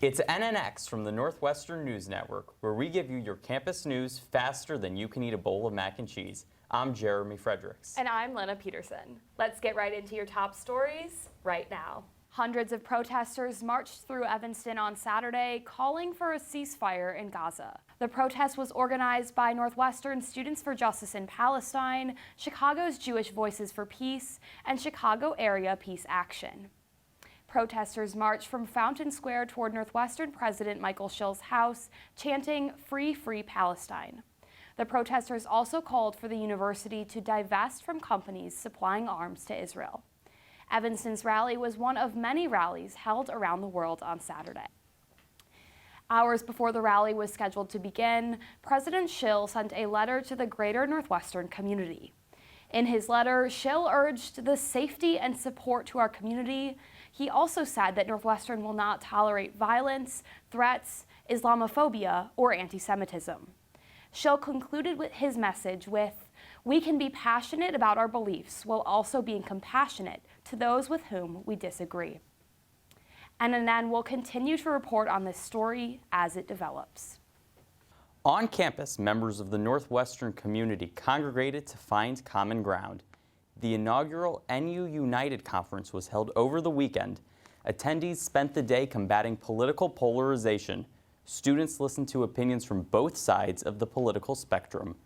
It's NNX from the Northwestern News Network, where we give you your campus news faster than you can eat a bowl of mac and cheese. I'm Jeremy Fredericks. And I'm Lena Peterson. Let's get right into your top stories right now. Hundreds of protesters marched through Evanston on Saturday, calling for a ceasefire in Gaza. The protest was organized by Northwestern Students for Justice in Palestine, Chicago's Jewish Voices for Peace, and Chicago Area Peace Action. Protesters marched from Fountain Square toward Northwestern President Michael Schill's house, chanting, "Free, free Palestine." The protesters also called for the university to divest from companies supplying arms to Israel. Evanston's rally was one of many rallies held around the world on Saturday. Hours before the rally was scheduled to begin, President Schill sent a letter to the greater Northwestern community. In his letter, Schill urged the safety and support to our community. He also said that Northwestern will not tolerate violence, threats, Islamophobia, or anti-Semitism. Schill concluded with his message with, "We can be passionate about our beliefs while also being compassionate to those with whom we disagree." NNN will continue to report on this story as it develops. On campus, members of the Northwestern community congregated to find common ground. The inaugural NU United Conference was held over the weekend. Attendees spent the day combating political polarization. Students listened to opinions from both sides of the political spectrum.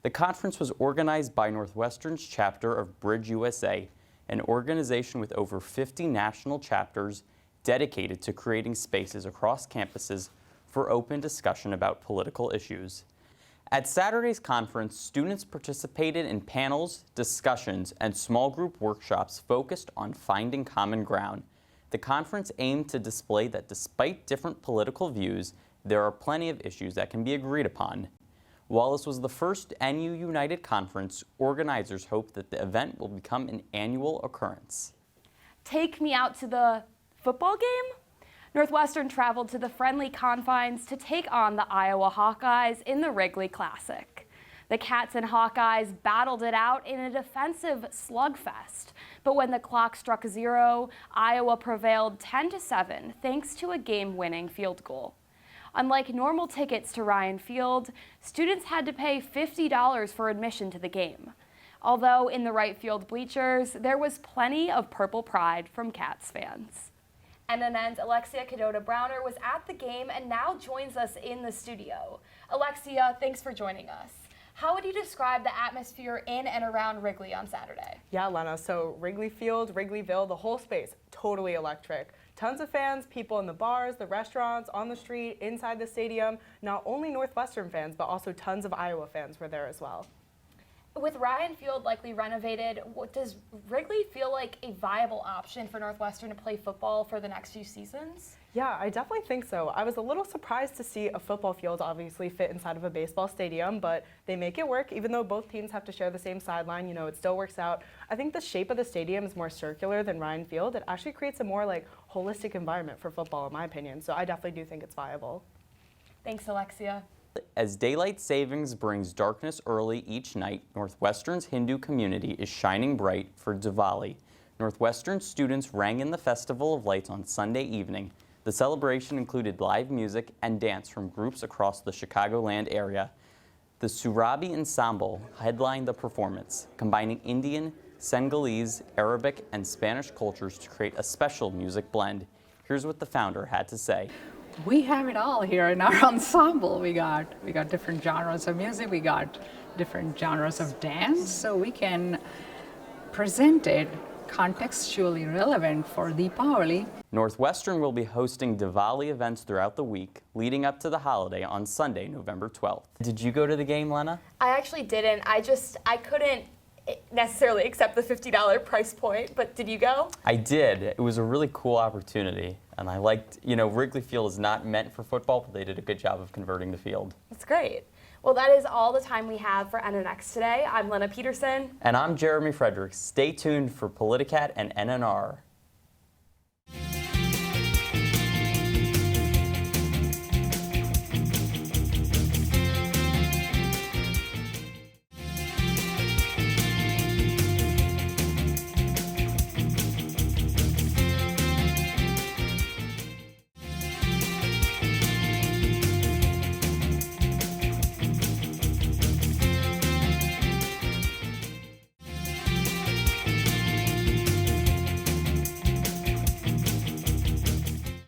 The conference was organized by Northwestern's chapter of Bridge USA, an organization with over 50 national chapters dedicated to creating spaces across campuses for open discussion about political issues. At Saturday's conference, students participated in panels, discussions, and small group workshops focused on finding common ground. The conference aimed to display that despite different political views, there are plenty of issues that can be agreed upon. While this was the first NU United Conference, organizers hope that the event will become an annual occurrence. Take me out to the football game? Northwestern traveled to the friendly Confines to take on the Iowa Hawkeyes in the Wrigley Classic. The Cats and Hawkeyes battled it out in a defensive slugfest, but when the clock struck 0, Iowa prevailed 10-7 thanks to a game-winning field goal. Unlike normal tickets to Ryan Field, students had to pay $50 for admission to the game. Although in the right field bleachers, there was plenty of purple pride from Cats fans. NNN's Alexia Cadota-Browner was at the game and now joins us in the studio. Alexia, thanks for joining us. How would you describe the atmosphere in and around Wrigley on Saturday? Yeah, Lena, so Wrigley Field, Wrigleyville, the whole space, totally electric. Tons of fans, people in the bars, the restaurants, on the street, inside the stadium. Not only Northwestern fans, but also tons of Iowa fans were there as well. With Ryan Field likely renovated, does Wrigley feel like a viable option for Northwestern to play football for the next few seasons? Yeah, I definitely think so. I was a little surprised to see a football field obviously fit inside of a baseball stadium, but they make it work. Even though both teams have to share the same sideline, you know, it still works out. I think the shape of the stadium is more circular than Ryan Field. It actually creates a more holistic environment for football, in my opinion. So I definitely do think it's viable. Thanks, Alexia. As daylight savings brings darkness early each night, Northwestern's Hindu community is shining bright for Diwali. Northwestern students rang in the Festival of Lights on Sunday evening. The celebration included live music and dance from groups across the Chicagoland area. The Surabi Ensemble headlined the performance, combining Indian, Senegalese, Arabic, and Spanish cultures to create a special music blend. Here's what the founder had to say. We have it all here in our ensemble. We got different genres of music, we got different genres of dance, so we can present it contextually relevant for Diwali. Northwestern will be hosting Diwali events throughout the week, leading up to the holiday on Sunday, November 12th. Did you go to the game, Lena? I actually didn't. I couldn't necessarily accept the $50 price point, but did you go? I did. It was a really cool opportunity, and I liked, Wrigley Field is not meant for football, but they did a good job of converting the field. That's great. Well, that is all the time we have for NNX today. I'm Lena Peterson. And I'm Jeremy Fredericks. Stay tuned for Politicat and NNR.